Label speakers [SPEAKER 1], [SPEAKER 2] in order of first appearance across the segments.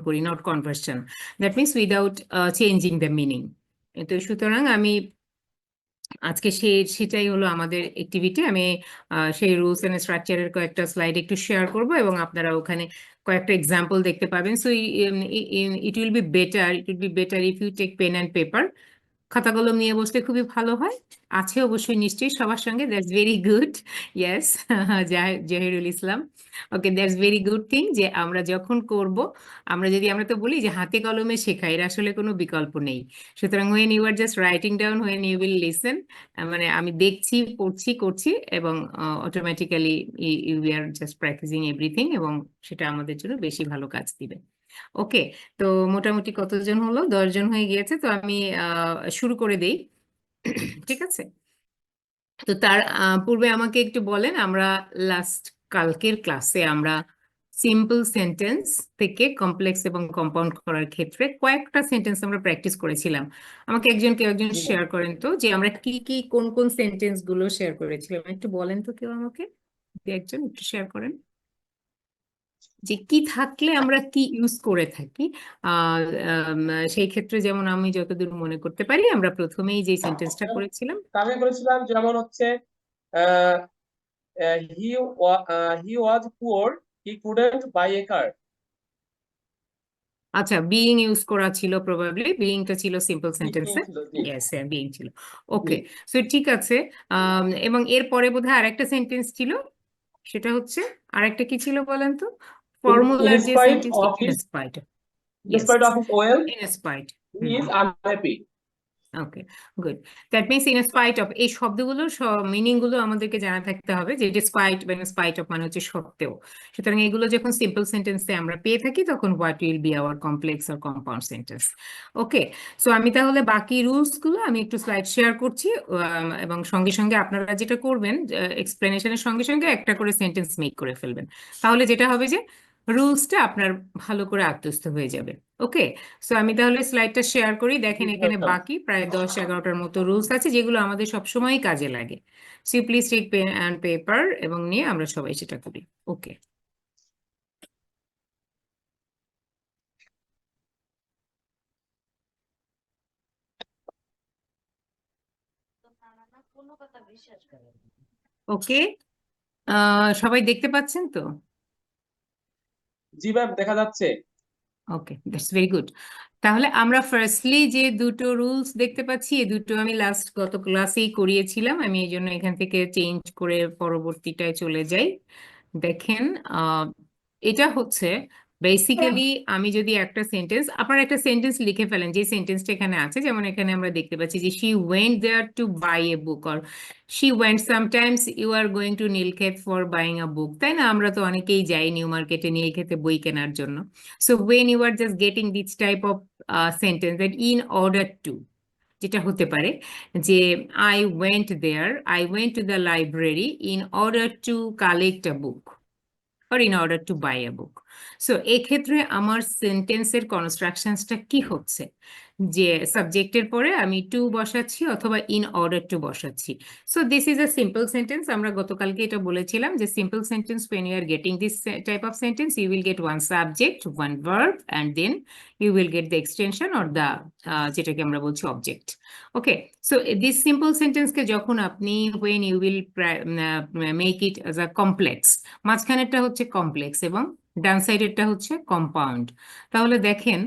[SPEAKER 1] করি, not conversion. That means without changing the meaning. তো সুতরাং আমি আজকে সেটাই হলো আমাদের অ্যাক্টিভিটি। আমি সেই রুলস এন্ড স্ট্রাকচারের কয়েকটা স্লাইড একটু শেয়ার করব এবং আপনারা ওখানে কয়েকটা এক্সাম্পল দেখতে পাবেন। So it will be better if you take pen and paper. খাতা কলম নিয়ে বসতে খুবই ভালো হয়। আছে অবশ্যই নিশ্চয়ই সবার সঙ্গে, that's very good. Yes, Zahirul Islam. Okay, that's very good thing যে আমরা যখন করব, আমরা তো বলি যে হাতে কলমে শেখা, এর আসলে কোনো বিকল্প নেই। সুতরাং when you are just writing down, when you will listen, মানে আমি দেখছি, পড়ছি, করছি, এবং automatically you are just practising everything, এবং সেটা আমাদের জন্য বেশি ভালো কাজ দিবে। ওকে, তো মোটামুটি কতজন হলো? 10 জন হয়ে গিয়েছে। তো আমি শুরু করে দেই। ঠিক আছে, তো তার পূর্বে আমাকে একটু বলেন, আমরা কালকের ক্লাসে আমরা সিম্পল সেন্টেন্স থেকে কমপ্লেক্স এবং কম্পাউন্ড করার ক্ষেত্রে কয়েকটা সেন্টেন্স আমরা প্র্যাকটিস করেছিলাম। আমাকে কেউ একজন শেয়ার করেন তো যে আমরা কোন কোন সেন্টেন্স গুলো শেয়ার করেছিলাম, একটু বলেন তো কেউ আমাকে, একজন একটু শেয়ার করেন যে কি থাকলে আমরা কি ইউজ করে থাকি। আহ সেই ক্ষেত্রে যেমন আমি যতদূর মনে করতে পারি, আমরা প্রথমেই যে সেন্টেন্সটা করেছিলাম,
[SPEAKER 2] যেমন হচ্ছে হি ওয়াজ পুয়ার, হি কুডন্ট বাই এ কার।
[SPEAKER 1] আচ্ছা, বিইং ইউজ করা ছিল, প্রবাবলি বিইংটা ছিল সিম্পল সেন্টেন্সে। ইয়েস, হ্যাঁ, বিইং ছিল। ওকে, সো ঠিক আছে। এবং এর পরে বোধহয় আরেকটা সেন্টেন্স ছিল, সেটা হচ্ছে, আরেকটা কি ছিল বলেন তো? ফর্মুলার যে sentence, in spite.
[SPEAKER 2] Despite of his wealth,
[SPEAKER 1] in spite.
[SPEAKER 2] he is unhappy.
[SPEAKER 1] Okay, good. That means in spite of, এই শব্দগুলোর মিনিং গুলো আমাদেরকে জানা থাকতে হবে, যে ডিসপাইট বা স্পাইট অফ মানে হচ্ছে সত্ত্বেও। সুতরাং এগুলো যখন সিম্পল সেন্টেন্সে আমরা পেয়ে থাকি, তখন what will be hour complex or compound sentence. Okay, so আমি তাহলে বাকি রুলস গুলো আমি একটু স্লাইড শেয়ার করছি, এবং সঙ্গে সঙ্গে আপনারা যেটা করবেন, এক্সপ্লেনেশনের সঙ্গে সঙ্গে একটা করে সেন্টেন্স মেক করে ফেলবেন। তাহলে যেটা হবে যে রুলসটা আপনার ভালো করে আত্মস্থ হয়ে যাবে। ওকে, সো আমি তাহলে স্লাইডটা শেয়ার করি। দেখেন এখানে বাকি প্রায় 10-11টার মতো রুলস আছে, যেগুলো আমাদের সবসময় কাজে লাগে। So please take pen and paper এবং নিয়ে আমরা সবাই সেটা করি। ওকে, ওকে, সবাই দেখতে পাচ্ছেন তো?
[SPEAKER 2] জি ম্যাম, দেখা যাচ্ছে।
[SPEAKER 1] ওকে, দ্যাটস ভেরি গুড। তাহলে আমরা ফার্স্টলি যে দুটো রুলস দেখতে পাচ্ছি, এই দুটো আমি গত ক্লাসেই করিয়েছিলাম। আমি এই জন্য এখান থেকে চেঞ্জ করে পরবর্তীটায় চলে যাই। দেখেন, এটা হচ্ছে বেসিক্যালি, আমি যদি আপনারা একটা সেন্টেন্স লিখে ফেলেন, যে সেন্টেন্সটা এখানে আছে, যেমন এখানে আমরা দেখতে পাচ্ছি যে she went there to buy a book, or she went, sometimes you are going to Nilkhet for buying a book, তাই না? আমরা তো অনেকেই যাই নিউ মার্কেটে নীলক্ষেতে বই কেনার জন্য। So when you are just getting this type of sentence, that in order to, যেটা হতে পারে যে I went to the library in order to collect a book, or in order to buy a book. So এক্ষেত্রে আমার সেন্টেন্সের কনস্ট্রাকশনসটা কি হচ্ছে, যে সাবজেক্টের পরে আমি টু বসাচ্ছি অথবা ইন অর্ডার টু বসাচ্ছি। So this is a simple sentence. আমরা গতকালকে এটা বলেছিলাম যে simple sentence, when you are getting this type of sentence, you will get one subject, one verb, and then you will get the extension or the যেটাকে আমরা বলছি object. Okay, so this simple সেন্টেন্সকে যখন আপনি when you will make it as a complex, মাঝখানেরটা হচ্ছে complex এবং ডান সাইডেরটা হচ্ছে compound. তাহলে দেখেন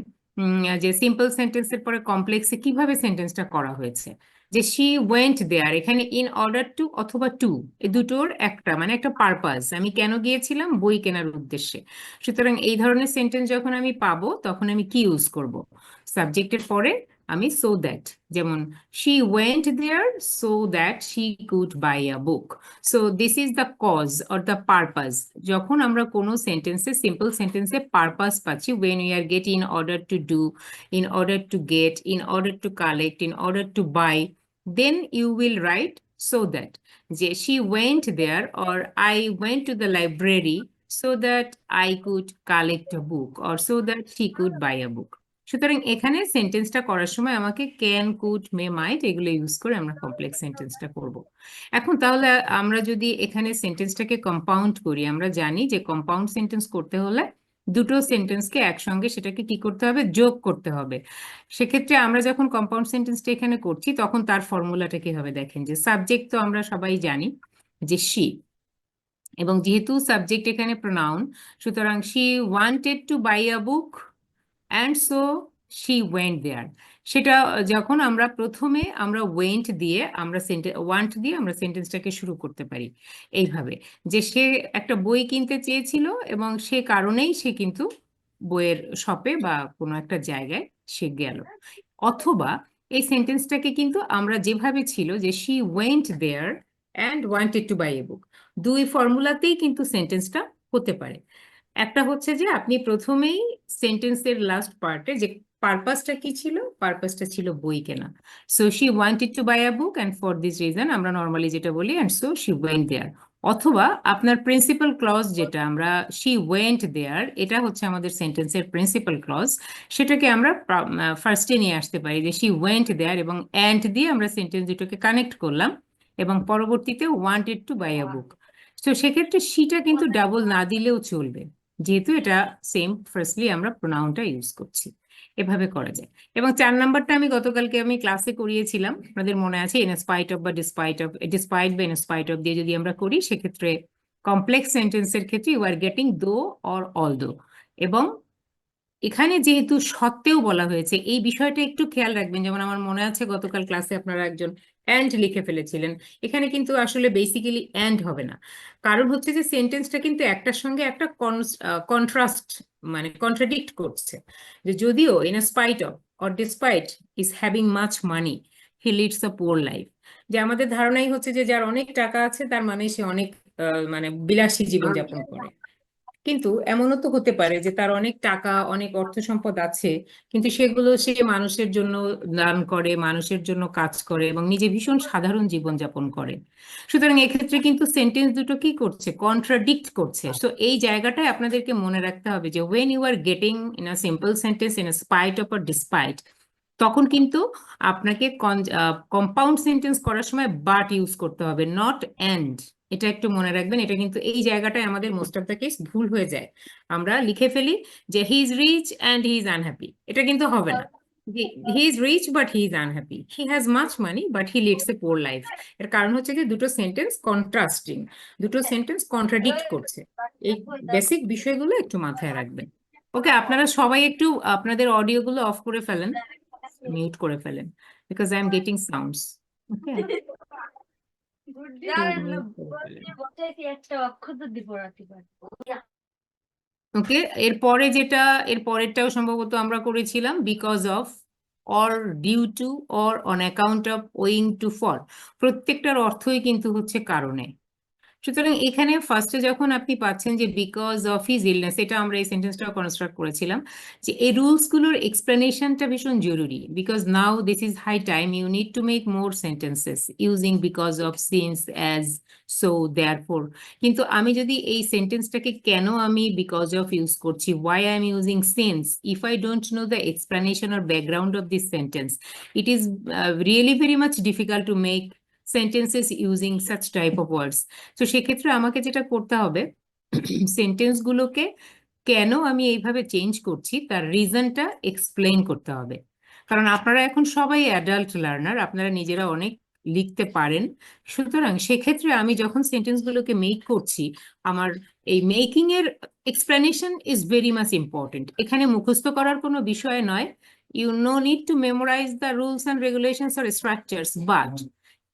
[SPEAKER 1] যে সিম্পল সেন্টেন্সের পরে কমপ্লেক্সে কিভাবে সেন্টেন্সটা করা হয়েছে, যে শি ওয়েন্ট দেয়ার, এখানে ইন অর্ডার টু অথবা টু, এই দুটোর একটা মানে একটা পারপাস, আমি কেন গিয়েছিলাম, বই কেনার উদ্দেশ্যে। সুতরাং এই ধরনের সেন্টেন্স যখন আমি পাবো, তখন আমি কি ইউজ করব? সাবজেক্টের পরে আমি সো দ্যাট, যেমন she went there so that she could buy a book. So this is the cause or the purpose. যখন আমরা কোনো সেন্টেন্সে, সিম্পল সেন্টেন্সে পারপাস পাচ্ছি, when we are get, in order to do, in order to get, in order to collect, in order to buy, then you will write so that, যে she went there or I went to the library so that I could collect a book or so that she could buy a book. সুতরাং এখানে সেন্টেন্সটা করার সময় আমাকে can, could, মে, মাইট এগুলো use করে আমরা কমপ্লেক্স সেন্টেন্সটা করব। এখন তাহলে আমরা যদি এখানে সেন্টেন্সটাকে কম্পাউন্ড করি, আমরা জানি যে কম্পাউন্ড সেন্টেন্স করতে হলে দুটো সেন্টেন্সকে একসঙ্গে সেটাকে কি করতে হবে, যোগ করতে হবে। সেক্ষেত্রে আমরা যখন কম্পাউন্ড সেন্টেন্সটা এখানে করছি তখন তার ফর্মুলাটা কি হবে দেখেন, যে সাবজেক্ট তো আমরা সবাই জানি যে শি, এবং যেহেতু সাবজেক্ট এখানে প্রোনাউন, সুতরাং she wanted to buy a book and so she went there. সেটা যখন আমরা প্রথমে আমরা ওয়েন্ট দিয়ে আমরা ওয়ান্ট দিয়ে আমরা সেন্টেন্সটাকে শুরু করতে পারি এইভাবে, যে সে একটা বই কিনতে চেয়েছিল এবং সে কারণেই সে কিন্তু বইয়ের শপে বা কোনো একটা জায়গায় সে গেল। অথবা এই সেন্টেন্সটাকে কিন্তু আমরা যেভাবে ছিল যে she went there and wanted to buy a book, দুই ফর্মুলাতেই কিন্তু সেন্টেন্সটা হতে পারে। একটা হচ্ছে যে আপনি প্রথমেই সেন্টেন্সের লাস্ট পার্টে যে পারপাসটা কি ছিল, পারপাসটা ছিল বই কেনা। So she wanted to buy a book and for this reason আমরা নর্মালি যেটা বলি and so she went there. অথবা আপনার প্রিন্সিপাল ক্লজ যেটা আমরা শি ওয়েন্ট দেয়ার, এটা হচ্ছে আমাদের সেন্টেন্সের প্রিন্সিপাল ক্লজ, সেটাকে আমরা ফার্স্টে নিয়ে আসতে পারি যে শি ওয়েন্ট দেয়ার এবং অ্যান্ড দিয়ে আমরা সেন্টেন্স দুটোকে কানেক্ট করলাম এবং পরবর্তীতে ওয়ান্টেড টু বাই আ বুক। তো সেক্ষেত্রে শিটা কিন্তু ডাবল না দিলেও চলবে, যেহেতু এটা সেম ফার্স্টলি আমরা প্রোনাউনটা ইউজ করছি। এভাবে করা যায়। এবং 4 নাম্বারটা আমি গতকালকে আমি ক্লাসে করিয়েছিলাম, আপনাদের মনে আছে, ইন স্পাইট অফ বা ডিসপাইট অফ, ডিসপাইট বা ইন স্পাইট অফ দিয়ে যদি আমরা করি সেক্ষেত্রে কমপ্লেক্স সেন্টেন্সের ক্ষেত্রে ইউ আর গেটিং দো অর অল দো। এবং এখানে যেহেতু সত্ত্বেও বলা হয়েছে এই বিষয়টা একটু খেয়াল রাখবেন, যেমন আমার মনে আছে গতকাল ক্লাসে আপনারা একজন অ্যান্ড লিখে ফেলেছিলেন, এখানে কিন্তু আসলে বেসিক্যালি অ্যান্ড হবে না। কারণ হচ্ছে যে সেন্টেন্সটা কিন্তু একটার সঙ্গে একটা কন্ট্রাস্ট মানে কন্ট্রাডিক্ট করছে, যে যদিও in spite of or despite is having much money he leads a poor life, যে আমাদের ধারণাই হচ্ছে যে যার অনেক টাকা আছে তার মানে সে অনেক মানে বিলাসী জীবনযাপন করে। কিন্তু এমনও তো হতে পারে যে তার অনেক টাকা অনেক অর্থ সম্পদ আছে, কিন্তু সেগুলো সে মানুষের জন্য দান করে, মানুষের জন্য কাজ করে এবং নিজে ভীষণ সাধারণ জীবনযাপন করে। সুতরাং এক্ষেত্রে কিন্তু সেন্টেন্স দুটো কি করছে, কন্ট্রাডিক্ট করছে। তো এই জায়গাটায় আপনাদেরকে মনে রাখতে হবে যে when you are getting in a simple sentence in a spite of আর ডিসপাইট, তখন কিন্তু আপনাকে কম্পাউন্ড সেন্টেন্স করার সময় বাট ইউজ করতে হবে, নট এন্ড। এটা একটু মনে রাখবেন, এটা কিন্তু এই জায়গাটায় আমাদের মোস্ট অফ দ্য কেস ভুল হয়ে যায়। আমরা লিখে ফেলি যে he is rich and he is unhappy, এটা কিন্তু হবে না। He is rich but he is unhappy, he has much money but he leads a poor life. এর কারণ হচ্ছে যে দুটো সেন্টেন্স কন্ট্রাস্টিং, দুটো সেন্টেন্স কন্ট্রাডিক্ট করছে। এই বেসিক বিষয়গুলো একটু মাথায় রাখবেন। ওকে, আপনারা সবাই একটু আপনাদের অডিওগুলো অফ করে ফেলেন, মিউট করে ফেলেন, because I am getting sounds. Okay, okay, এরপরে যেটা, এর পরেরটাও সম্ভবত আমরা করেছিলাম, because of, or due to, or on account of, owing to, for, প্রত্যেকটার অর্থই কিন্তু হচ্ছে কারণে। সুতরাং এখানে ফার্স্টে যখন আপনি পাচ্ছেন যে বিকজ অফ হিজ ইলনেস, এটা আমরা এই সেন্টেন্সটা কনস্ট্রাক্ট করেছিলাম যে এই রুলসগুলোর এক্সপ্লেনেশনটা ভীষণ জরুরি, because now this is high time you need to make more sentences using because of, since, as, so, therefore. কিন্তু আমি যদি এই সেন্টেন্সটাকে কেন আমি বিকজ অফ ইউজ করছি, why I am using since, if I don't know the explanation or background of this sentence, it is really very much difficult to make sentences using such type of words. তো সেক্ষেত্রে আমাকে যেটা করতে হবে, sentence গুলোকে কেন আমি এইভাবে চেঞ্জ করছি তার রিজনটা এক্সপ্লেইন করতে হবে। কারণ আপনারা এখন সবাই অ্যাডাল্ট লার্নার, আপনারা নিজেরা অনেক লিখতে পারেন। সুতরাং সেক্ষেত্রে আমি যখন সেন্টেন্স গুলোকে মেক করছি, আমার এই মেকিং এর explanation is very much important. এখানে মুখস্থ করার কোনো বিষয় নয়, you no need to memorize the rules and regulations or structures, but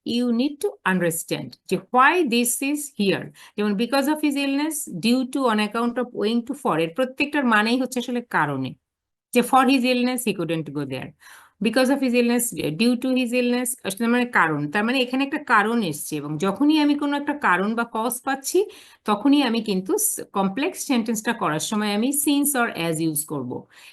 [SPEAKER 1] you need to understand যে why this is here। যেমন because of his illness, due to, on account of, owing to, for, এর প্রত্যেকটার মানেই হচ্ছে আসলে কারণে, যে for his illness he couldn't go there, because of his illness, due to his illness, আসলে মানে কারণ, তার মানে এখানে একটা কারণ এসছে, এবং যখনই আমি কোনো একটা কারণ বা কজ পাচ্ছি তখনই আমি কিন্তু কমপ্লেক্স সেন্টেন্সটা করার সময় আমি সিন্স অর অ্যাজ ইউজ করব।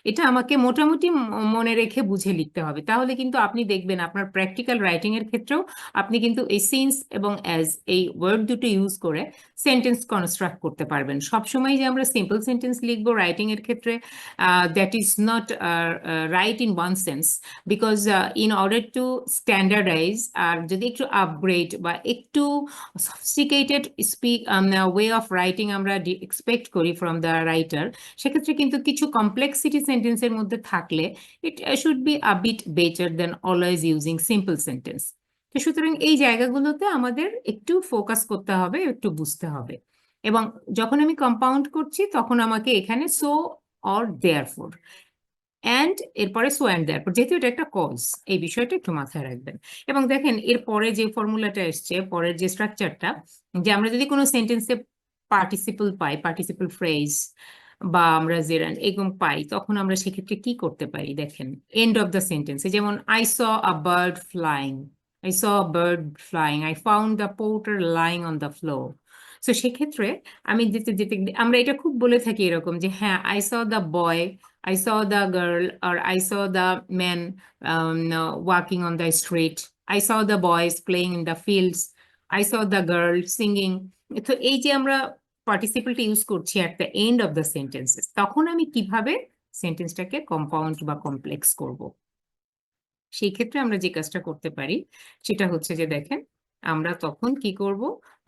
[SPEAKER 1] এটা আমাকে মোটামুটি মনে রেখে বুঝে লিখতে হবে, তাহলে কিন্তু আপনি দেখবেন আপনার প্র্যাকটিক্যাল রাইটিং এর ক্ষেত্রেও আপনি কিন্তু এই সিন্স এবং অ্যাজ এই ওয়ার্ড দুটো ইউজ করে সেন্টেন্স কনস্ট্রাক্ট করতে পারবেন। সবসময় যে আমরা সিম্পল সেন্টেন্স লিখবো রাইটিং এর ক্ষেত্রে, that is not right in one sense. Because in order to standardise আর যদি একটু আপগ্রেড বা একটু সফিস্টিকেটেড ওয়ে অফ রাইটিং আমরা এক্সপেক্ট করি ফ্রম দ্য রাইটার, সেক্ষেত্রে কিন্তু কিছু কমপ্লেক্সিটি সেন্টেন্সের মধ্যে থাকলে it should be a bit better then always using simple sentence. তো সুতরাং এই জায়গাগুলোতে আমাদের একটু ফোকাস করতে হবে, একটু বুঝতে হবে। এবং যখন আমি কম্পাউন্ড করছি তখন আমাকে এখানে সো অর দেয়ারফোর অ্যান্ড এরপরে সো অ্যান্ড দেয়ারফোর, যেহেতু এটা একটা কজ, এই বিষয়টা একটু মাথায় রাখবেন। এবং দেখেন এর পরে যে ফর্মুলাটা এসছে, পরের যে স্ট্রাকচারটা, যে আমরা যদি কোনো সেন্টেন্সে পার্টিসিপল পাই, পার্টিসিপল ফ্রেজ বা আমরা জেরান্ড এরকম পাই, তখন আমরা সেক্ষেত্রে কি করতে পারি দেখেন, এন্ড অফ দ্য সেন্টেন্সে, যেমন I saw a bird flying, I saw a bird flying. I found the porter lying on the floor. So সেক্ষেত্রে আমি যেতে যেতে আমরা এটা খুব বলে থাকি এরকম যে হ্যাঁ, I saw the boy, I saw the girl, or I saw the man walking on the street. I saw the boys playing in the fields. I saw the girl singing. তো এই যে আমরা পার্টিসিপলটা ইউজ করছি at the end of the sentences, তখন আমি কিভাবে সেন্টেন্সটাকে compound বা complex করব, সেই ক্ষেত্রে আমরা যে কাজটা করতে পারি সেটা হচ্ছে যে দেখেন, আমরা তখন কি করব,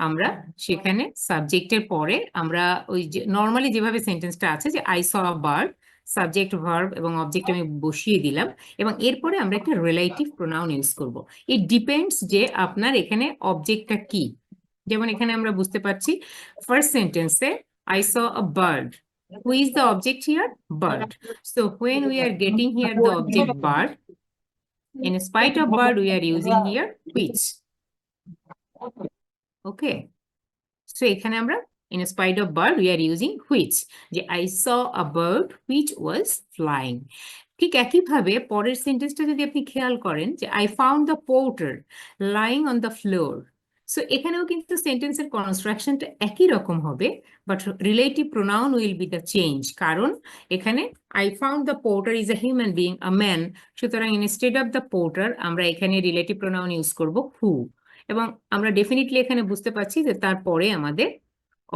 [SPEAKER 1] আমরা সেখানে সাবজেক্টের পরে আমরা ওই যে নর্মালি যেভাবে সেন্টেন্সটা আছে যে I saw a bird, subject verb এবং অবজেক্ট আমি বসিয়ে দিলাম, এবং এরপরে আমরা একটা রিলেটিভ প্রোনাউন ইউজ করব। ইট ডিপেন্ডস যে আপনার এখানে অবজেক্টটা কি। যেমন এখানে আমরা বুঝতে পারছি ফার্স্ট সেন্টেন্সে I saw a bird, who is the object here? Bird. So when we are getting here the object bird, in spite of bird, we are using here which. Okay. So এখানে আমরা in spite of bird, we are using which. যে I saw a bird which was flying. ঠিক একইভাবে পরের সেন্টেন্সটা যদি আপনি খেয়াল করেন যে I found the porter lying on the floor. So এখানেও কিন্তু সেন্টেন্সের কনস্ট্রাকশনটা একই রকম হবে, but relative pronoun will be the change. কারণ এখানে I found the porter is a human being, a man. সুতরাং ইনস্টেড অফ দ্য পোর্টার আমরা এখানে রিলেটিভ প্রোনাউন ইউজ করব হু। এবং আমরা ডেফিনেটলি এখানে বুঝতে পারছি যে তারপরে আমাদের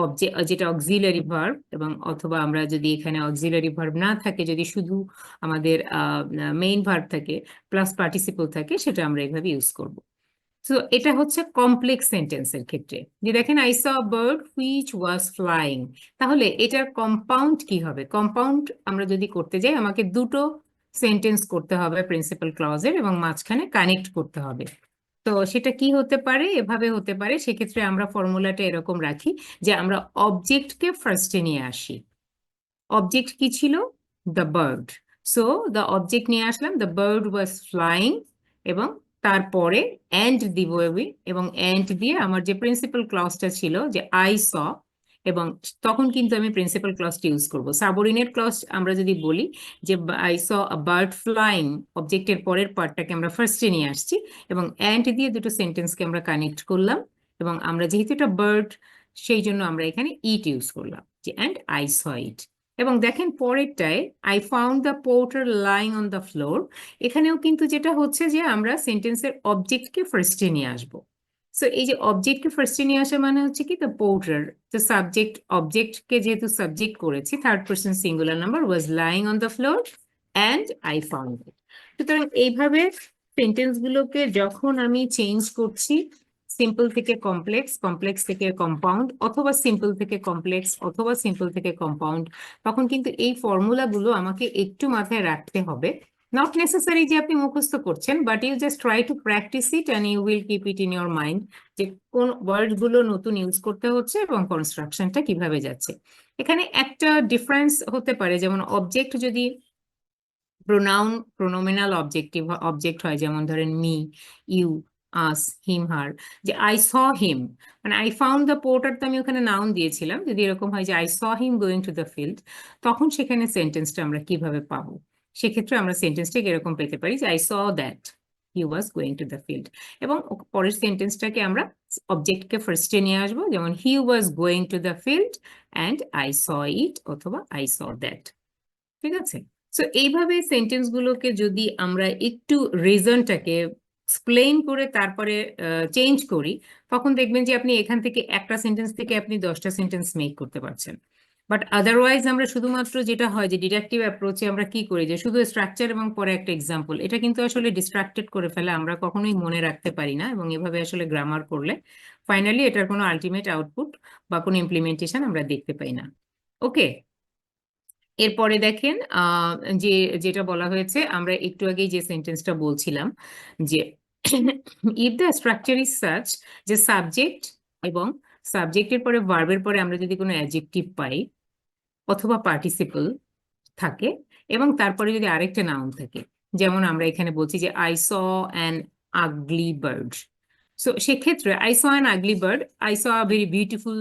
[SPEAKER 1] অবজেক্ট যেটা অক্সিলারি ভার্ব, এবং অথবা আমরা যদি এখানে অক্সিলারি ভার্ব না থাকে, যদি শুধু আমাদের মেইন ভার্ব থাকে প্লাস পার্টিসিপল থাকে, সেটা আমরা এইভাবে ইউজ করব। তো এটা হচ্ছে কমপ্লেক্স সেন্টেন্সের ক্ষেত্রে। যে দেখেন I saw bird which was flying, তাহলে এটার কম্পাউন্ড কি হবে? কম্পাউন্ড আমরা যদি করতে যাই, আমাকে দুটো সেন্টেন্স করতে হবে প্রিন্সিপাল ক্লজের, এবং মাঝখানে কানেক্ট করতে হবে। তো সেটা কি হতে পারে? এভাবে হতে পারে। সেক্ষেত্রে আমরা ফর্মুলাটা এরকম রাখি যে আমরা অবজেক্টকে ফার্স্টে নিয়ে আসি। অবজেক্ট কি ছিল? The bird. So the object নিয়ে আসলাম, দ্য বার্ড ওয়াজ ফ্লাইং, এবং তারপরে অ্যান্ড দিব আমি, এবং অ্যান্ড দিয়ে আমার যে প্রিন্সিপাল ক্লজটা ছিল যে আই স, এবং তখন কিন্তু আমি প্রিন্সিপাল ক্লজটা ইউজ করব। সাবঅর্ডিনেট ক্লজ আমরা যদি বলি যে I saw a bird flying, অবজেক্টের পরের পার্টটাকে আমরা ফার্স্টে নিয়ে আসছি, এবং অ্যান্ড দিয়ে দুটো সেন্টেন্সকে আমরা কানেক্ট করলাম, এবং আমরা যেহেতু এটা বার্ড, সেই জন্য আমরা এখানে ইট ইউজ করলাম, যে অ্যান্ড আই স ইট। এবং দেখেন পরেরটায় I found the porter lying on the floor, এখানেও কিন্তু যেটা হচ্ছে যে আমরা সেন্টেন্সের অবজেক্টকে ফার্স্টে নিয়ে আসবো। সো এই যে অবজেক্টকে ফার্স্টে নিয়ে আসা মানে হচ্ছে কি, দ্য পোর্টার, তো সাবজেক্ট অবজেক্টকে যেহেতু সাবজেক্ট করেছি, third person singular number, was lying on the floor and I found it. সুতরাং এইভাবে সেন্টেন্সগুলোকে যখন আমি চেঞ্জ করছি, সিম্পল থেকে কমপ্লেক্স, কমপ্লেক্স থেকে কম্পাউন্ড, অথবা সিম্পল থেকে কমপ্লেক্স, অথবা সিম্পল থেকে কম্পাউন্ড, তখন কিন্তু এই ফর্মুলাগুলো আমাকে একটু মাথায় রাখতে হবে। নট নেসেসারি যে আপনি মুখস্থ করছেন, but you just try to practise it and you will keep it in your mind, যে কোন ওয়ার্ডগুলো নতুন ইউজ করতে হচ্ছে এবং কনস্ট্রাকশনটা কিভাবে যাচ্ছে। এখানে একটা ডিফারেন্স হতে পারে, যেমন অবজেক্ট যদি প্রোনাউন প্রোনোমিনাল অবজেক্ট হয়, যেমন ধরেন মি, ইউ, আস, হিম, হার, যে আই স হিম, মানে আই ফাউন্ড দ্য পোর্টার, তো আমি ওখানে নাউন দিয়েছিলাম। যদি এরকম হয় যে I saw him going to the field, তখন সেখানে সেন্টেন্সটা আমরা কিভাবে পাবো? সেক্ষেত্রে আমরা সেন্টেন্সটাকে এরকম পেতে পারি যে I saw that he was going to the field, এবং পরের সেন্টেন্সটাকে আমরা অবজেক্টকে ফার্স্টে নিয়ে আসবো, যেমন he was going to the field and I saw it, অথবা আই স দ্যাট। ঠিক আছে? সো এইভাবে সেন্টেন্স গুলোকে যদি আমরা একটু রিজনটাকে এক্সপ্লেইন করে তারপরে চেঞ্জ করি, তখন দেখবেন যে আপনি এখান থেকে একটা সেন্টেন্স থেকে আপনি 10টা সেন্টেন্স মেক করতে পারছেন। বাট আদারওয়াইজ আমরা শুধুমাত্র যেটা হয় যে ডিডাকটিভ অ্যাপ্রোচে আমরা কি করি যে শুধু স্ট্রাকচার এবং পরে একটা এক্সাম্পল, এটা কিন্তু আসলে ডিস্ট্রাক্টেড করে ফেলে, আমরা কখনোই মনে রাখতে পারি না, এবং এভাবে আসলে গ্রামার করলে ফাইনালি এটার কোনো আলটিমেট আউটপুট বা কোনো ইমপ্লিমেন্টেশন আমরা দেখতে পাই না। ওকে, এরপরে দেখেন যে যেটা বলা হয়েছে, আমরা একটু আগেই যে সেন্টেন্সটা বলছিলাম যে if the structure is such যে সাবজেক্ট এবং সাবজেক্টের পরে ভার্বের পরে আমরা যদি কোনো অ্যাডজেক্টিভ পাই অথবা পার্টিসিপল থাকে এবং তারপরে যদি আরেকটা নাউন থাকে, যেমন আমরা এখানে বলছি যে I saw an ugly bird. So সেক্ষেত্রে I saw an ugly bird, I saw very beautiful,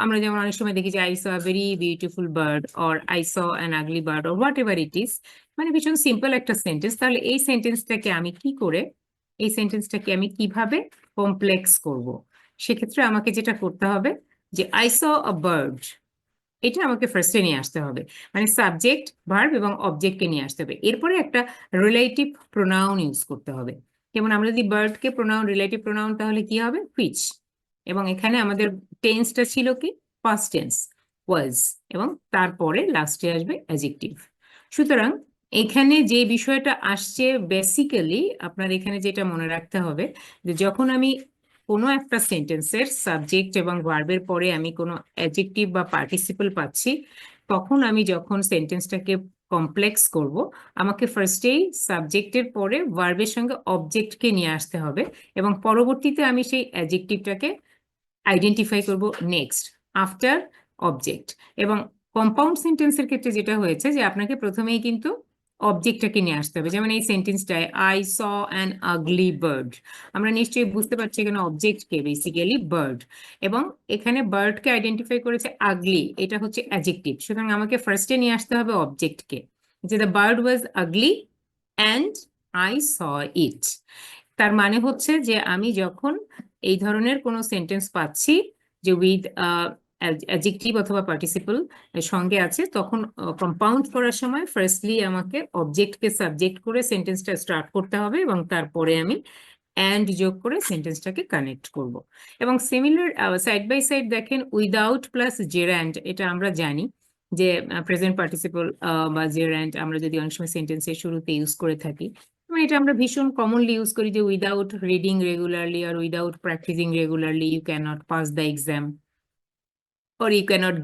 [SPEAKER 1] আমরা যেমন অনেক সময় দেখি যে I saw very beautiful bird or I saw an ugly bird or whatever it is, মানে ভীষণ simple একটা সেন্টেন্স। তাহলে এই সেন্টেন্সটাকে আমি কি করে, এই সেন্টেন্সটাকে আমি কিভাবে কমপ্লেক্স করব? সেক্ষেত্রে আমাকে যেটা করতে হবে যে আই স আ বার্ড, এটা আমাকে ফার্স্টে নিয়ে আসতে হবে, মানে সাবজেক্ট ভার্ব এবং অবজেক্টকে নিয়ে আসতে হবে। এরপরে একটা রিলেটিভ প্রোনাউন ইউজ করতে হবে। যেমন আমরা যদি বার্ডকে প্রোনাউন, রিলেটিভ প্রোনাউন, তাহলে কি হবে? হুইচ। এবং এখানে আমাদের টেন্সটা ছিল কি? পাস্ট টেন্স, ওয়াজ, এবং তারপরে লাস্টে আসবে অ্যাডজেক্টিভ। সুতরাং এখানে যে বিষয়টা আসছে বেসিক্যালি, আপনার এখানে যেটা মনে রাখতে হবে যে যখন আমি কোনো একটা সেন্টেন্সের সাবজেক্ট এবং ভার্বের পরে আমি কোনো অ্যাডজেক্টিভ বা পার্টিসিপল পাচ্ছি, তখন আমি যখন সেন্টেন্সটাকে কমপ্লেক্স করব, আমাকে ফার্স্টেই সাবজেক্টের পরে ভার্বের সঙ্গে অবজেক্টকে নিয়ে আসতে হবে, এবং পরবর্তীতে আমি সেই অ্যাডজেক্টিভটাকে আইডেন্টিফাই করব নেক্সট আফটার অবজেক্ট। এবং কম্পাউন্ড সেন্টেন্সের ক্ষেত্রে যেটা হয়েছে যে আপনাকে প্রথমেই কিন্তু অবজেক্টটাকে নিয়ে আসতে হবে। যেমন এই সেন্টেন্সটায় I saw an ugly bird, আমরা নিশ্চয়ই বুঝতে পারছি এখানে অবজেক্টকে বেসিক্যালি বার্ড, এবং এখানে বার্ডকে আইডেন্টিফাই করেছে আগলি, এটা হচ্ছে অ্যাডজেক্টিভ। সুতরাং আমাকে ফার্স্টে নিয়ে আসতে হবে অবজেক্টকে, যে the bird was ugly and I saw it. তার মানে হচ্ছে যে আমি যখন এই ধরনের কোনো সেন্টেন্স পাচ্ছি যে উইথ অ্যাডজেক্টিভ অথবা পার্টিসিপল সঙ্গে আছে, তখন কম্পাউন্ড করার সময় ফার্স্টলি আমাকে অবজেক্টকে সাবজেক্ট করে সেন্টেন্সটা স্টার্ট করতে হবে, এবং তারপরে আমি অ্যান্ড যোগ করে সেন্টেন্সটাকে কানেক্ট করব। এবং সিমিলার সাইড বাই সাইড দেখেন উইদাউট প্লাস জেরান্ড, এটা আমরা জানি যে প্রেজেন্ট পার্টিসিপল বা জেরান্ড আমরা যদি অনেক সময় সেন্টেন্সের শুরুতে ইউজ করে থাকি, মানে এটা আমরা ভীষণ কমনলি ইউজ করি যে উইদাউট রিডিং রেগুলারলি আর without practising regularly you can not pass the exam, or you cannot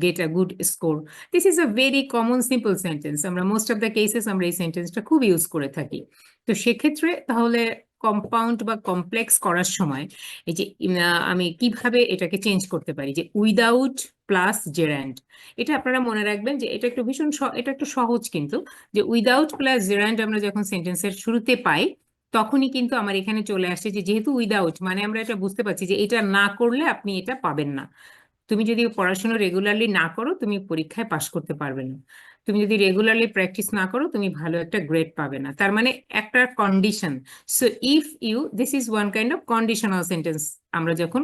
[SPEAKER 1] get a good score. This is a very common simple sentence. আমরা most of the cases আমরা এই সেন্টেন্সটা খুব use করে থাকি। তো সেক্ষেত্রে তাহলে কম্পাউন্ড বা কমপ্লেক্স করার সময় এই যে আমি কিভাবে এটাকে চেঞ্জ করতে পারি, যে উইদাউট প্লাস জেরান্ড, এটা আপনারা মনে রাখবেন যে এটা একটু ভীষণ এটা একটু সহজ, কিন্তু যে উইদাউট প্লাস জেরান্ড আমরা যখন সেন্টেন্সের শুরুতে পাই, তখনই কিন্তু আমার এখানে চলে আসছে যে যেহেতু উইদাউট, মানে আমরা এটা বুঝতে পারছি যে এটা না করলে আপনি এটা পাবেন না। তুমি যদি পড়াশোনা রেগুলারলি না করো, তুমি পরীক্ষায় পাশ করতে পারবে না। তুমি যদি রেগুলারলি প্র্যাকটিস না করো, তুমি ভালো একটা গ্রেড পাবে না। তার মানে একটা condition. So if you, this is one kind of conditional sentence আমরা যখন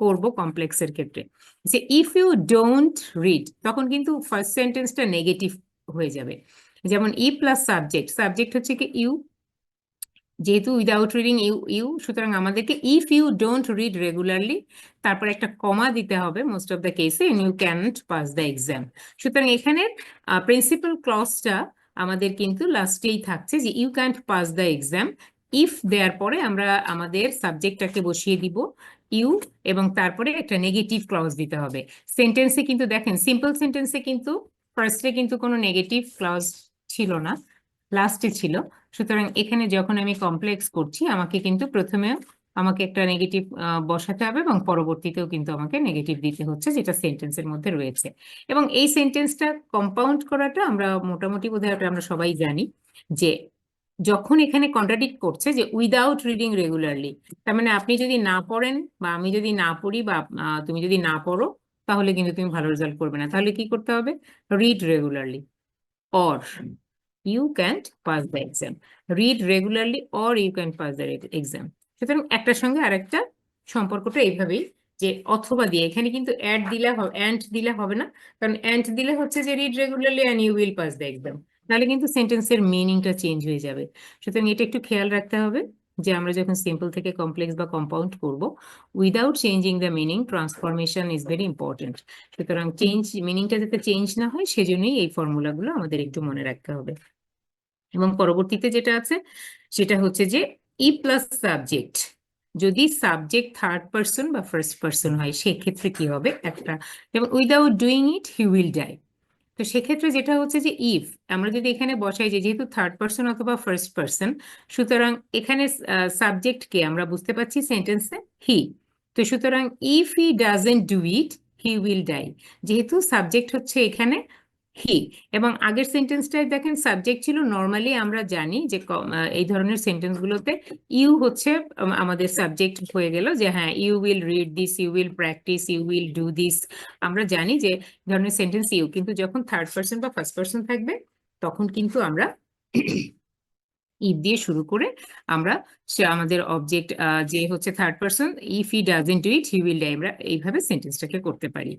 [SPEAKER 1] করব কমপ্লেক্সের ক্ষেত্রে, যে ইফ ইউ ডোন্ট রিড, তখন কিন্তু ফার্স্ট সেন্টেন্সটা নেগেটিভ হয়ে যাবে। যেমন ই প্লাস সাবজেক্ট, সাবজেক্ট হচ্ছে কি ইউ, যেহেতু উইদাউট রিডিং ইউ ইউ, সুতরাং আমাদেরকে if you don't read regularly, তারপর একটা কমা দিতে হবে মোস্ট অফ দ্য কেসে, and you can't pass the exam. সুতরাং এখানে প্রিন্সিপাল ক্লজটা আমাদের কিন্তু লাস্টেই থাকছে যে you can't pass the exam. If দেওয়ার পরে আমরা আমাদের সাবজেক্টটাকে বসিয়ে দিব ইউ, এবং তারপরে একটা নেগেটিভ ক্লজ দিতে হবে। সেন্টেন্সে কিন্তু দেখেন, সিম্পল সেন্টেন্সে কিন্তু ফার্স্টে কিন্তু কোনো নেগেটিভ ক্লজ ছিল না, লাস্টে ছিল। সুতরাং এখানে যখন আমি কমপ্লেক্স করছি, আমাকে কিন্তু প্রথমে আমাকে একটা নেগেটিভ বসাতে হবে, এবং পরবর্তীতেও কিন্তু আমাকে নেগেটিভ দিতে হচ্ছে, যেটা সেন্টেন্সের মধ্যে রয়েছে। এবং এই সেন্টেন্সটা কম্পাউন্ড করাটা আমরা মোটামুটি বোধহয় ওটা আমরা সবাই জানি, যে যখন এখানে কন্ট্রাডিক্ট করছে যে উইদাউট রিডিং রেগুলারলি, তার মানে আপনি যদি না পড়েন বা আমি যদি না পড়ি বা তুমি যদি না পড়ো, তাহলে কিন্তু তুমি ভালো রেজাল্ট করবে না। তাহলে কি করতে হবে? Read regularly or you can't pass the exam. Read regularly or you can pass the exam. সুতরাং একটার সঙ্গে আরেকটা সম্পর্কটা এইভাবেই, যে অথবা দিয়ে, এখানে কিন্তু অ্যাড দিলে অ্যান্ড দিলে হবে না, কারণ অ্যান্ড দিলে হচ্ছে যে read regularly and you will pass the exam, নাহলে কিন্তু সেন্টেন্সের মিনিংটা চেঞ্জ হয়ে যাবে। সুতরাং এটা একটু খেয়াল রাখতে হবে যে আমরা যখন সিম্পল থেকে কমপ্লেক্স বা কম্পাউন্ড করব without changing the meaning transformation is very important. সুতরাং মিনিংটা যাতে চেঞ্জ না হয় সেজন্যই এই ফর্মুলাগুলো আমাদের একটু মনে রাখতে হবে। এবং পরবর্তীতে যেটা আছে সেটা হচ্ছে যে ই প্লাস সাবজেক্ট, যদি সাবজেক্ট থার্ড পার্সন বা ফার্স্ট পার্সন হয় সেক্ষেত্রে কি হবে একটা, যেমন without doing it he will die. তো সেক্ষেত্রে যেটা হচ্ছে যে ইফ আমরা যদি এখানে বসাই যে যেহেতু থার্ড পার্সন অথবা ফার্স্ট পার্সন, সুতরাং এখানে সাবজেক্ট কে আমরা বুঝতে পারছি সেন্টেন্সে হি। তো সুতরাং if he doesn't do it he will die, যেহেতু সাবজেক্ট হচ্ছে এখানে হি। এবং আগের সেন্টেন্সটায় দেখেন সাবজেক্ট ছিল, নর্মালি আমরা জানি যে এই ধরনের সেন্টেন্সগুলোতে ইউ হচ্ছে আমাদের সাবজেক্ট হয়ে গেল, যে হ্যাঁ you will read this, you will practise, you will do this. আমরা জানি যে ধরনের সেন্টেন্স ইউ, কিন্তু যখন থার্ড পার্সন বা ফার্স্ট পার্সন থাকবে তখন কিন্তু আমরা ইফ দিয়ে শুরু করে আমরা সে আমাদের অবজেক্ট যে হচ্ছে third person, if he doesn't do it he will die, আমরা এইভাবে সেন্টেন্সটাকে করতে পারি।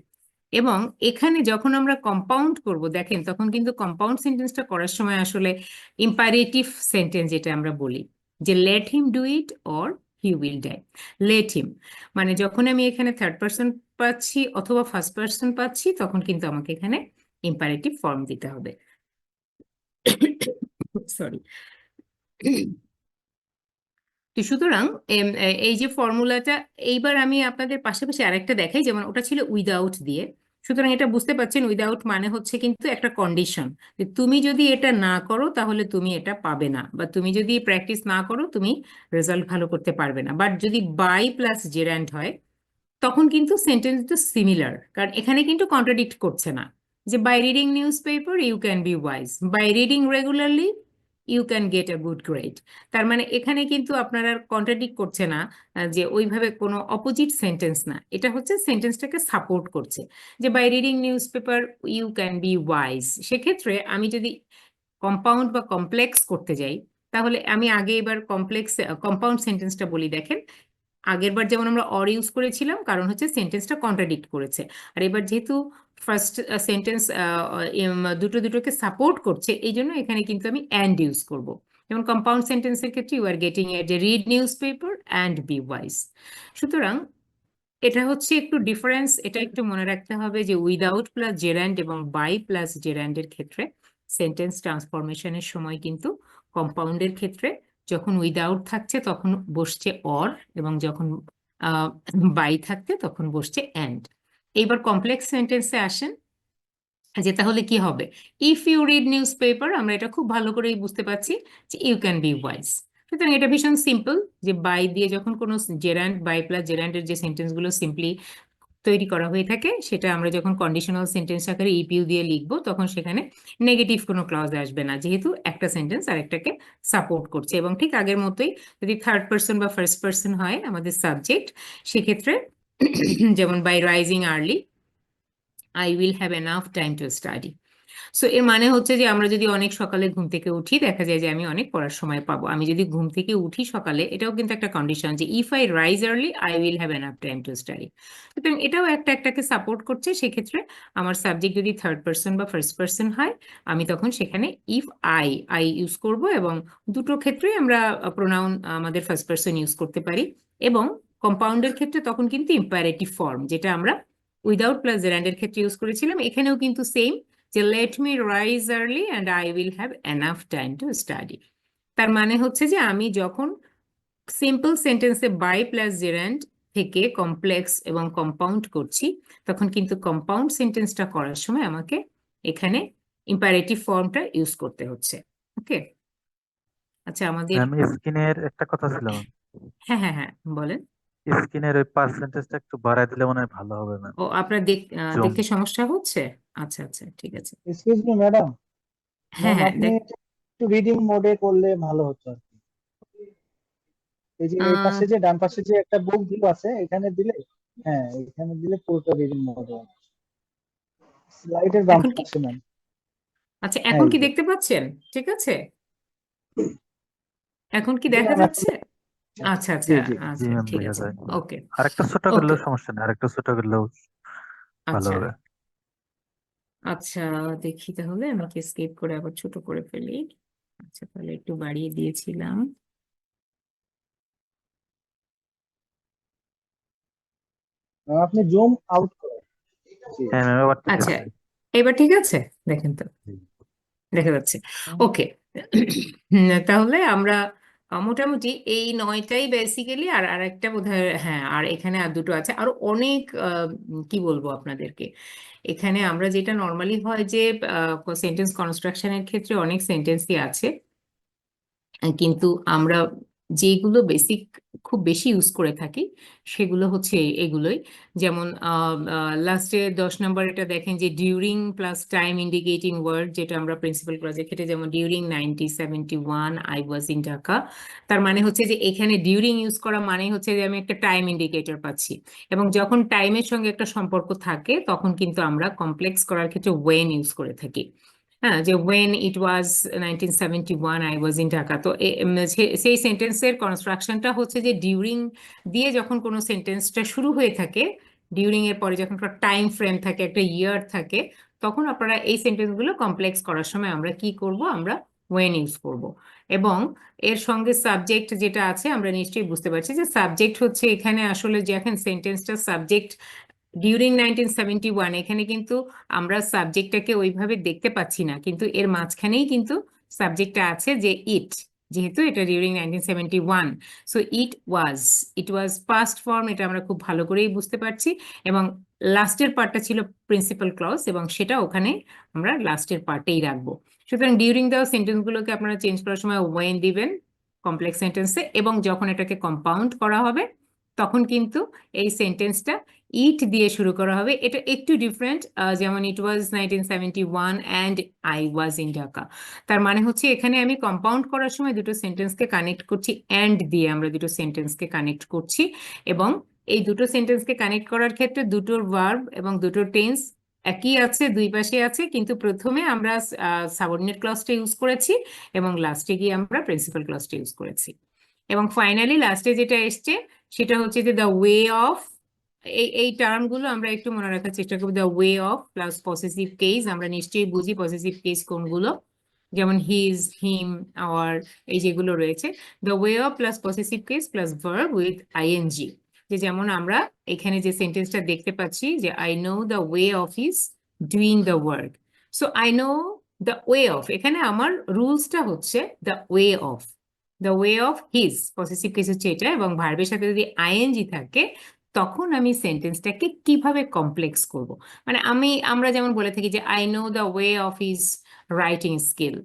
[SPEAKER 1] এবং এখানে যখন আমরা কম্পাউন্ড করব দেখেন তখন কিন্তু কম্পাউন্ড সেন্টেন্সটা করার সময় আসলে ইম্পারেটিভ সেন্টেন্স যেটা আমরা বলি যে let him do it or he will die. Let him মানে যখন আমি এখানে থার্ড পার্সন পাচ্ছি অথবা ফার্স্ট পার্সন পাচ্ছি তখন কিন্তু আমাকে এখানে ইম্পারেটিভ ফর্ম দিতে হবে। সরি। তো সুতরাং এই যে ফর্মুলাটা, এইবার আমি আপনাদের পাশাপাশি আরেকটা দেখাই, যেমন ওটা ছিল উইদাউট দিয়ে। সুতরাং এটা বুঝতে পারছেন উইদাউট মানে হচ্ছে কিন্তু একটা কন্ডিশন, যে তুমি যদি এটা না করো তাহলে তুমি এটা পাবে না, বা তুমি যদি প্র্যাকটিস না করো তুমি রেজাল্ট ভালো করতে পারবে না। বাট যদি বাই প্লাস জেরান্ড হয় তখন কিন্তু সেন্টেন্স তো সিমিলার, কারণ এখানে কিন্তু কন্ট্রাডিক্ট করছে না। যে by reading newspaper you can be wise, by reading regularly you can get a good grade. তার মানে এখানে কিন্তু আপনারা কন্ট্রাডিক্ট করছে না, যে ওইভাবে কোনো অপোজিট সেন্টেন্স না, এটা হচ্ছে সেন্টেন্সটাকে সাপোর্ট করছে। যে by reading newspaper you can be wise, সেক্ষেত্রে আমি যদি কম্পাউন্ড বা কমপ্লেক্স করতে যাই তাহলে আমি আগে এবার কমপ্লেক্স কম্পাউন্ড সেন্টেন্সটা বলি। দেখেন আগেরবার যেমন আমরা অর ইউজ করেছিলাম কারণ হচ্ছে সেন্টেন্সটা কন্ট্রাডিক্ট করেছে, আর এবার যেহেতু ফার্স্ট সেন্টেন্স দুটো দুটোকে সাপোর্ট করছে এই জন্য এখানে কিন্তু আমি অ্যান্ড ইউজ করব। যেমন কম্পাউন্ড সেন্টেন্সের ক্ষেত্রে you are getting a read newspaper and be wise. সুতরাং এটা হচ্ছে একটু ডিফারেন্স, এটা একটু মনে রাখতে হবে যে উইদাউট প্লাস জেরান্ড এবং বাই প্লাস জেরান্ডের ক্ষেত্রে সেন্টেন্স ট্রান্সফরমেশনের সময় কিন্তু কম্পাউন্ডের ক্ষেত্রে যখন উইদাউট থাকছে তখন বসছে অর, এবং যখন বাই থাকছে তখন বসছে অ্যান্ড। এইবার কমপ্লেক্স সেন্টেন্সে আসেন, যে তাহলে কি হবে, if you read newspaper আমরা এটা খুব ভালো করেই বুঝতে পারছি যে ইউ ক্যান বি ওয়াইজ। সুতরাং এটা ভীষণ সিম্পল, যে বাই দিয়ে যখন কোনো জেরান্ড, বাই প্লাস জেরান্ডের যে সেন্টেন্সগুলো সিম্পলি তৈরি করা হয়ে থাকে সেটা আমরা যখন কন্ডিশনাল সেন্টেন্স আকারে ইপিউ দিয়ে লিখবো তখন সেখানে নেগেটিভ কোনো ক্লজ আসবে না, যেহেতু একটা সেন্টেন্স আরেকটাকে সাপোর্ট করছে। এবং ঠিক আগের মতোই যদি থার্ড পার্সন বা ফার্স্ট পার্সন হয় আমাদের সাবজেক্ট, সেক্ষেত্রে যেমন by rising early I will have enough time to study. So এর মানে হচ্ছে যে আমরা যদি অনেক সকালে ঘুম থেকে উঠি দেখা যায় যে আমি অনেক পড়ার সময় পাবো। আমি যদি ঘুম থেকে উঠি সকালে, এটাও কিন্তু একটা কন্ডিশন যে if I rise early I will have enough time to study. সুতরাং এটাও একটা একটাকে সাপোর্ট করছে। সেক্ষেত্রে আমার সাবজেক্ট যদি থার্ড পার্সন বা ফার্স্ট পার্সন হয় আমি তখন সেখানে ইফ আই আই ইউজ করব, এবং দুটো ক্ষেত্রেই আমরা প্রোনাউন আমাদের ফার্স্ট পার্সন ইউজ করতে পারি। এবং কম্পাউন্ডের ক্ষেত্রে তখন কিন্তু ইম্পারেটিভ ফর্ম যেটা আমরা উইদাউট প্লাস জেরান্ডের ক্ষেত্রে ইউজ করেছিলাম এখানেও কিন্তু সেম, যে let me rise early and I will have enough time to study. তার মানে হচ্ছে যে আমি যখন সিম্পল সেন্টেন্সে বাই প্লাস জেরান্ড থেকে কমপ্লেক্স এবং কম্পাউন্ড করছি তখন কিন্তু কম্পাউন্ড সেন্টেন্সটা করার সময় আমাকে এখানে ইম্পারেটিভ ফর্মটা ইউজ করতে হচ্ছে। ওকে, আচ্ছা আমাদের
[SPEAKER 3] ম্যাম স্কিনের একটা কথা ছিল ম্যাম।
[SPEAKER 1] হ্যাঁ হ্যাঁ হ্যাঁ বলেন।
[SPEAKER 3] স্কিনের ওই পার্সেন্টেজটা একটু বাড়ায় দিলে মনে হয় ভালো হবে ম্যাম।
[SPEAKER 1] ও আপনার
[SPEAKER 3] জুম।
[SPEAKER 1] দেখতে সমস্যা হচ্ছে? আচ্ছা আচ্ছা ঠিক আছে।
[SPEAKER 4] এক্সকিউজ মি ম্যাডাম,
[SPEAKER 1] হ্যাঁ
[SPEAKER 4] ম্যাম
[SPEAKER 1] হ্যাঁ
[SPEAKER 4] আপনি একটু রিডিং মোডে করলে ভালো হতো আর কি। এই যে এই
[SPEAKER 1] আহ,
[SPEAKER 4] পাশে যে ডান পাশে যে একটা বুক দিল আছে এখানে দিলে, হ্যাঁ এখানে দিলে পুরোটা রিডিং মোডে স্লাইডের বাম
[SPEAKER 1] এখন কি,
[SPEAKER 4] পাশে ম্যাম।
[SPEAKER 1] আচ্ছা
[SPEAKER 4] হ্যাঁ
[SPEAKER 1] এখন
[SPEAKER 4] এই
[SPEAKER 1] কি
[SPEAKER 4] যে,
[SPEAKER 1] দেখতে পাচ্ছেন? ঠিক আছে, এখন কি
[SPEAKER 4] জি
[SPEAKER 1] দেখা
[SPEAKER 4] ম্যাম এখন,
[SPEAKER 1] যাচ্ছে? আচ্ছা
[SPEAKER 4] জি
[SPEAKER 1] আচ্ছা
[SPEAKER 4] জি
[SPEAKER 3] জি
[SPEAKER 1] আচ্ছা
[SPEAKER 3] ম্যাম
[SPEAKER 1] ঠিক
[SPEAKER 3] দেখা
[SPEAKER 1] আছে।
[SPEAKER 3] যায়।
[SPEAKER 1] ওকে
[SPEAKER 3] আরেকটা ছোট
[SPEAKER 1] ওকে
[SPEAKER 3] করলেও সমস্যা নেই, আরেকটা ছোট করলেও ভালো
[SPEAKER 1] আচ্ছা
[SPEAKER 3] হবে।
[SPEAKER 1] আচ্ছা, দেখি তাহলে আমি কি স্কিপ করে আবার ছোট করে ফেলি। আচ্ছা তাহলে একটু বাড়িয়ে দিয়েছিলাম।
[SPEAKER 4] আপনি জুম আউট করেন। জি
[SPEAKER 3] হ্যাঁ ম্যাম, এবার ঠিক
[SPEAKER 1] আচ্ছা,
[SPEAKER 3] আছে।
[SPEAKER 1] এবার ঠিক আছে, দেখেন তো
[SPEAKER 3] জি।
[SPEAKER 1] দেখা যাচ্ছে। ওকে, তাহলে আমরা মোটামুটি এই 9টাই বেসিক্যালি, আর আরেকটা বোধহয়, হ্যাঁ, আর এখানে আর দুটো আছে, আরো অনেক কি বলবো আপনাদেরকে। এখানে আমরা যেটা নর্মালি হয় যে সেন্টেন্স কনস্ট্রাকশনের ক্ষেত্রে অনেক সেন্টেন্সই আছে, কিন্তু আমরা যেগুলো বেসিক খুব বেশি ইউজ করে থাকি সেগুলো হচ্ছে এগুলোই। যেমন লাস্টে 10 নম্বর এটা দেখেন যে during plus time indicating word, যেটা আমরা প্রিন্সিপাল ক্লজে ক্ষেত্রে যেমন during 1971 I was in Dhaka, তার মানে হচ্ছে যে এখানে ডিউরিং ইউজ করা মানে হচ্ছে যে আমি একটা টাইম ইন্ডিকেটর পাচ্ছি, এবং যখন টাইমের সঙ্গে একটা সম্পর্ক থাকে তখন কিন্তু আমরা কমপ্লেক্স করার ক্ষেত্রে ওয়েন ইউজ করে থাকি। হ্যাঁ, যে when it was 1971 I was in Dhaka, তো সেই সেন্টেন্সের কনস্ট্রাকশনটা হচ্ছে যে ডিউরিং দিয়ে যখন কোনো সেন্টেন্সটা শুরু হয়ে থাকে, ডিউরিং এর পরে যখন একটা টাইম ফ্রেম থাকে, একটা ইয়ার থাকে, তখন আপনারা এই সেন্টেন্সগুলো কমপ্লেক্স করার সময় আমরা কি করব, আমরা when ইউজ করব। এবং এর সঙ্গে সাবজেক্ট যেটা আছে আমরা নিশ্চয়ই বুঝতে পারছি যে সাবজেক্ট হচ্ছে এখানে আসলে যখন সেন্টেন্সটা সাবজেক্ট ডিউরিং 1971, এখানে কিন্তু আমরা সাবজেক্টটাকে ওইভাবে দেখতে পাচ্ছি না, কিন্তু এর মাঝখানেই কিন্তু সাবজেক্টটা আছে যে ইট, যেহেতু এটা during 1971, so it was past form, এটা আমরা খুব ভালো করেই বুঝতে পারছি। এবং লাস্টের পার্টটা ছিল প্রিন্সিপাল ক্লজ, এবং সেটা ওখানে আমরা লাস্টের পার্টেই রাখবো। সুতরাং ডিউরিং দেওয়া সেন্টেন্সগুলোকে আপনারা চেঞ্জ করার সময় ওয়েন দিবেন কমপ্লেক্স সেন্টেন্সে, এবং যখন এটাকে কম্পাউন্ড করা হবে তখন কিন্তু এই সেন্টেন্সটা ইট দিয়ে শুরু করা হবে। এটা একটু ডিফারেন্ট, যেমন ইট ওয়াজ 1971 and I was in Dhaka. তার মানে হচ্ছে এখানে আমি কম্পাউন্ড করার সময় দুটো সেন্টেন্সকে কানেক্ট করছি, অ্যান্ড দিয়ে আমরা দুটো সেন্টেন্সকে কানেক্ট করছি, এবং এই দুটো সেন্টেন্সকে কানেক্ট করার ক্ষেত্রে দুটোর ভার্ব এবং দুটোর টেন্স একই আছে, দুই পাশে আছে, কিন্তু প্রথমে আমরা সাবঅর্ডিনেট ক্লজটা ইউজ করেছি এবং লাস্টে গিয়ে আমরা প্রিন্সিপাল ক্লজটা ইউজ করেছি। এবং ফাইনালি লাস্টে যেটা এসছে সেটা হচ্ছে যে দ্য ওয়ে অফ, এই টার্মগুলো আমরা একটু মনে রাখার চেষ্টা করবো। The way of plus possessive case, আমরা নিশ্চয়ই বুঝি পসেসিভ কেস কোনগুলো, যেমন হিজ, হিম, আওয়ার, এই যেগুলো রয়েছে। The way of plus possessive case plus verb with ING, যে যেমন আমরা এখানে যে সেন্টেন্সটা দেখতে পাচ্ছি যে I know the way of is doing the work. So I know the way of, এখানে আমার রুলসটা হচ্ছে the way of, the way of his, possessive case হচ্ছে এটা, এবং ভার্বের সাথে যদি আইএনজি থাকে তখন আমি সেন্টেন্সটাকে কিভাবে কমপ্লেক্স করব। মানে আমরা যেমন বলে থাকি যে I know the way of his writing skill,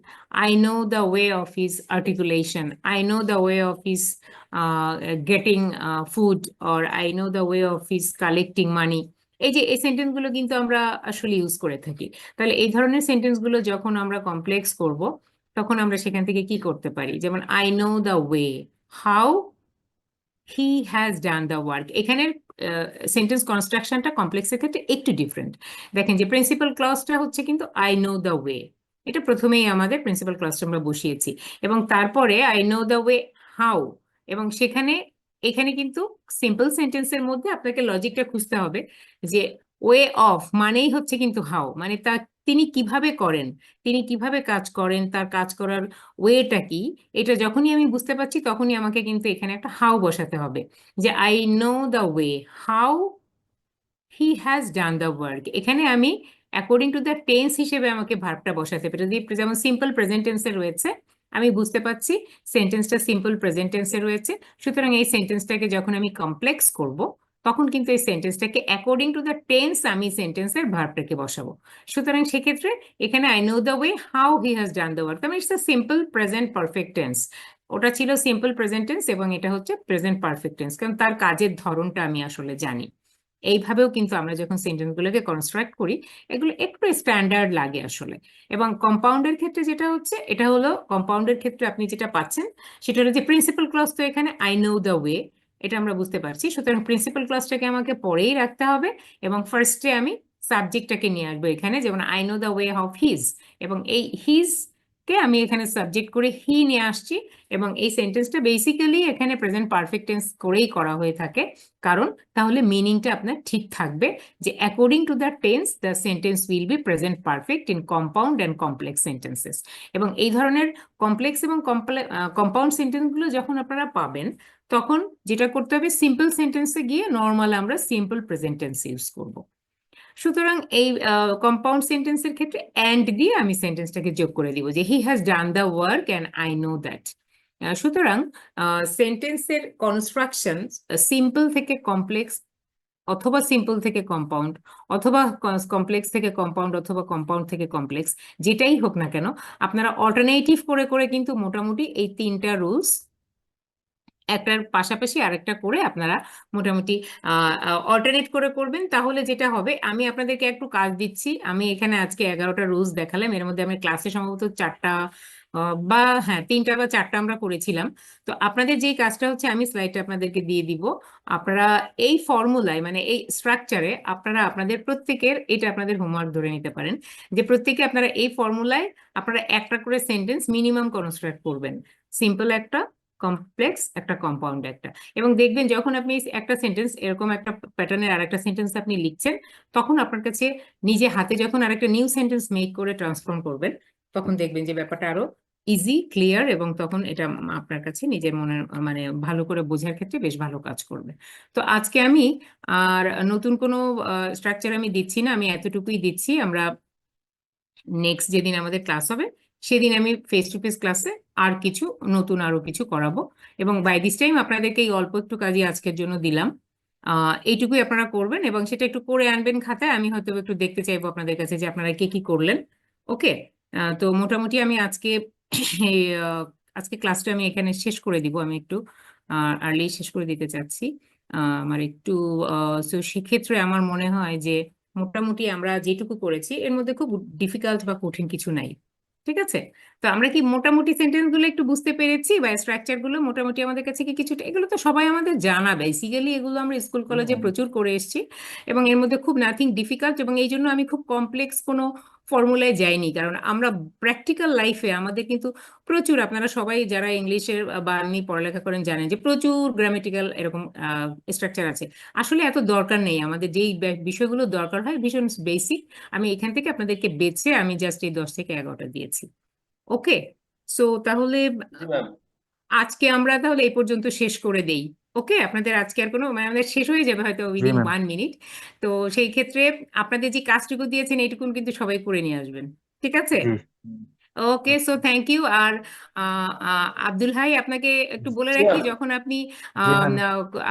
[SPEAKER 1] I know the way of his articulation, I know the way of his getting food, or I know the way of his collecting money. এই যে এই সেন্টেন্সগুলো কিন্তু আমরা আসলে use করে থাকি। তাহলে এই ধরনের সেন্টেন্সগুলো যখন আমরা কমপ্লেক্স করব তখন আমরা সেখান থেকে কি করতে পারি, যেমন I know the way how he has done the work. এখানের সেন্টেন্স কনস্ট্রাকশনটা কমপ্লেক্সের ক্ষেত্রে একটু ডিফারেন্ট। দেখেন যে প্রিন্সিপাল ক্লজটা হচ্ছে কিন্তু আই নো দ্য ওয়ে, এটা প্রথমেই আমাদের প্রিন্সিপাল ক্লজটা আমরা বসিয়েছি, এবং তারপরে I know the way how, এবং এখানে কিন্তু সিম্পল সেন্টেন্সের মধ্যে আপনাকে লজিকটা খুঁজতে হবে যে ওয়ে অফ মানেই হচ্ছে কিন্তু হাউ, মানে তিনি কিভাবে করেন, তিনি কিভাবে কাজ করেন, তার কাজ করার ওয়েটা কি, এটা যখনই আমি বুঝতে পারছি তখনই আমাকে কিন্তু এখানে একটা হাউ বসাতে হবে, যে I know the way how he has done the work. এখানে আমি অ্যাকর্ডিং টু দ্য টেন্স হিসেবে আমাকে ভার্বটা বসাতে পারি। যদি যেমন সিম্পল প্রেজেন্ট টেন্সে রয়েছে, আমি বুঝতে পারছি সেন্টেন্সটা সিম্পল প্রেজেন্ট টেন্সে রয়েছে, সুতরাং এই সেন্টেন্সটাকে যখন আমি কমপ্লেক্স করব তখন কিন্তু এই সেন্টেন্সটাকে অ্যাকর্ডিং টু দ্য টেন্স আমি সেন্টেন্সের ভার্বটাকে বসাবো। সুতরাং সেক্ষেত্রে এখানে I know the way how he has done the work, it's a simple present perfect tense. ওটা ছিল সিম্পল প্রেজেন্ট টেন্স এবং এটা হচ্ছে প্রেজেন্ট পারফেক্ট টেন্স, কারণ তার কাজের ধরনটা আমি আসলে জানি। এইভাবেও কিন্তু আমরা যখন সেন্টেন্সগুলোকে কনস্ট্রাক্ট করি এগুলো একটু স্ট্যান্ডার্ড লাগে আসলে। এবং কম্পাউন্ডের ক্ষেত্রে যেটা হচ্ছে, এটা হলো কম্পাউন্ডের ক্ষেত্রে আপনি যেটা পাচ্ছেন সেটা হলো যে প্রিন্সিপাল ক্লজ, তো এখানে আই নো দ্য ওয়ে এটা আমরা বুঝতে পারছি, সুতরাং প্রিন্সিপাল ক্লজটাকে আমাকে পরেই রাখতে হবে, এবং ফার্স্টে আমি সাবজেক্টটাকে নিয়ে আসবো এখানে, যেমন I know the way of his, এবং এই হিজ কে আমি এখানে সাবজেক্ট করে হি নিয়ে আসছি, এবং এই সেন্টেন্সটা বেসিক্যালি এখানে প্রেজেন্ট পারফেক্ট টেন্স করেই করা হয়ে থাকে, কারণ তাহলে মিনিংটা আপনার ঠিক থাকবে যে according to the tense the sentence will be present perfect in compound and complex sentences. এবং এই ধরনের কমপ্লেক্স এবং কম্পাউন্ড সেন্টেন্সগুলো যখন আপনারা পাবেন, তখন যেটা করতে হবে, সিম্পল সেন্টেন্সে গিয়ে নর্মাল আমরা সিম্পল প্রেজেন্ট টেন্স ইউজ করব। সুতরাং এই কম্পাউন্ড সেন্টেন্সের ক্ষেত্রে অ্যান্ড দিয়ে আমি সেন্টেন্সটাকে যোগ করে দিব যে he has done the work and I know that. সুতরাং সেন্টেন্সের কনস্ট্রাকশন সিম্পল থেকে কমপ্লেক্স, অথবা সিম্পল থেকে কম্পাউন্ড, অথবা কমপ্লেক্স থেকে কম্পাউন্ড, অথবা কম্পাউন্ড থেকে কমপ্লেক্স, যেটাই হোক না কেন আপনারা অল্টারনেটিভ করে করে কিন্তু মোটামুটি এই 3টা রুলস একটার পাশাপাশি আরেকটা করে আপনারা মোটামুটি অল্টারনেট করে করবেন। তাহলে যেটা হবে, আমি আপনাদেরকে একটু কাজ দিচ্ছি। আমি এখানে আজকে 11টা রুলস দেখালাম, এর মধ্যে আমি ক্লাসে সম্ভবত 4টা বা হ্যাঁ 3টা বা 4টা আমরা করেছিলাম। তো আপনাদের যেই কাজটা হচ্ছে, আমি স্লাইডটা আপনাদেরকে দিয়ে দিব। আপনারা এই ফর্মুলায়, মানে এই স্ট্রাকচারে আপনারা আপনাদের প্রত্যেকের, এটা আপনাদের হোমওয়ার্ক ধরে নিতে পারেন, যে প্রত্যেকে আপনারা এই ফর্মুলায় আপনারা একটা করে সেন্টেন্স মিনিমাম কনস্ট্রাক্ট করবেন, সিম্পল একটা, কমপ্লেক্স একটা, কম্পাউন্ড একটা। এবং দেখবেন যখন আপনি একটা সেন্টেন্স এরকম একটা প্যাটার্নের আরেকটা সেন্টেন্স আপনি লিখছেন, তখন আপনার কাছে নিজে হাতে যখন আরেকটা নিউ সেন্টেন্স মেক করে ট্রান্সফর্ম করবেন, তখন দেখবেন যে ব্যাপারটা আরো ইজি, ক্লিয়ার, এবং তখন এটা আপনার কাছে নিজের মনের মানে ভালো করে বোঝার ক্ষেত্রে বেশ ভালো কাজ করবে। তো আজকে আমি আর নতুন কোনো স্ট্রাকচার আমি দিচ্ছি না, আমি এতটুকুই দিচ্ছি। আমরা নেক্সট যেদিন আমাদের ক্লাস হবে, সেদিন আমি ফেস টু ফেস ক্লাসে আর কিছু নতুন আরো কিছু করাবো। এবং বাই দিস টাইম আপনাদেরকে এই অল্প একটু কাজই আজকের জন্য দিলাম, এইটুকুই আপনারা করবেন, এবং সেটা একটু করে আনবেন খাতায়। আমি হয়তো একটু দেখতে চাইবো আপনাদের কাছে যে আপনারা কে কি করলেন। ওকে, তো মোটামুটি আমি আজকে এই আজকে ক্লাসটা আমি এখানে শেষ করে দিব। আমি একটু আর্লি শেষ করে দিতে চাচ্ছি। আমার একটু তো সেক্ষেত্রে আমার মনে হয় যে মোটামুটি আমরা যেটুকু করেছি এর মধ্যে খুব ডিফিকাল্ট বা কঠিন কিছু নাই। ঠিক আছে? তো আমরা কি মোটামুটি সেন্টেন্স গুলো একটু বুঝতে পেরেছি, বা স্ট্রাকচার গুলো মোটামুটি আমাদের কাছে কি কিছুটা, এগুলো তো সবাই আমাদের জানা, বেসিক্যালি এগুলো আমরা স্কুল কলেজে প্রচুর করে এসেছি, এবং এর মধ্যে খুব নাথিং ডিফিকাল্ট। এবং এই জন্য আমি খুব কমপ্লেক্স কোনো ফর্মুলায় যাইনি, কারণ আমরা প্র্যাকটিক্যাল লাইফে আমাদের কিন্তু প্রচুর, আপনারা সবাই যারা ইংলিশের বানানি পড়ালেখা করেন জানেন যে প্রচুর গ্রামেটিক্যাল এরকম স্ট্রাকচার আছে। আসলে এত দরকার নেই, আমাদের যেই বিষয়গুলো দরকার হয় ভীষণ বেসিক। আমি এখান থেকে আপনাদেরকে বেছে আমি জাস্ট এই 10 থেকে 11টা দিয়েছি। ওকে, সো তাহলে
[SPEAKER 2] জি ম্যাম।
[SPEAKER 1] আজকে আমরা তাহলে এই পর্যন্ত শেষ করে দেই। ওকে, আপনাদের আজকে আর কোনো, মানে আমাদের শেষ হয়ে যাবে হয়তো
[SPEAKER 3] জি
[SPEAKER 1] উইদিন
[SPEAKER 3] ম্যাম।
[SPEAKER 1] 1 মিনিট। তো সেই ক্ষেত্রে আপনাদের যে কাজটুকু দিয়েছেন এইটুকু কিন্তু সবাই করে নিয়ে আসবেন। ঠিক আছে?
[SPEAKER 3] জি
[SPEAKER 1] ওকে, সো থ্যাংক ইউ। আর আব্দুল হাই, আপনাকে একটু বলে
[SPEAKER 2] জি
[SPEAKER 1] রাখি,
[SPEAKER 2] ম্যাম।
[SPEAKER 1] যখন আপনি
[SPEAKER 3] জি ম্যাম।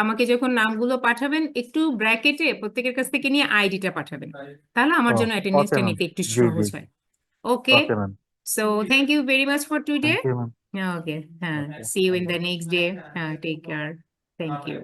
[SPEAKER 1] আমাকে যখন নামগুলো পাঠাবেন, একটু ব্র্যাকেটে প্রত্যেকের কাছ থেকে নিয়ে আইডিটা পাঠাবেন, তাহলে আমার জন্য
[SPEAKER 3] ওকে
[SPEAKER 1] অ্যাটেন্ডেন্সটা
[SPEAKER 3] ম্যাম।
[SPEAKER 1] নিতে একটু
[SPEAKER 3] জি
[SPEAKER 1] সহজ
[SPEAKER 3] জি
[SPEAKER 1] হয়। Okay,
[SPEAKER 3] okay ma'am.
[SPEAKER 1] So thank you very much for today.
[SPEAKER 3] Thank you ma'am.
[SPEAKER 1] Okay, হ্যাঁ, see you in the next day. হ্যাঁ, টেক কেয়ার। Thank you.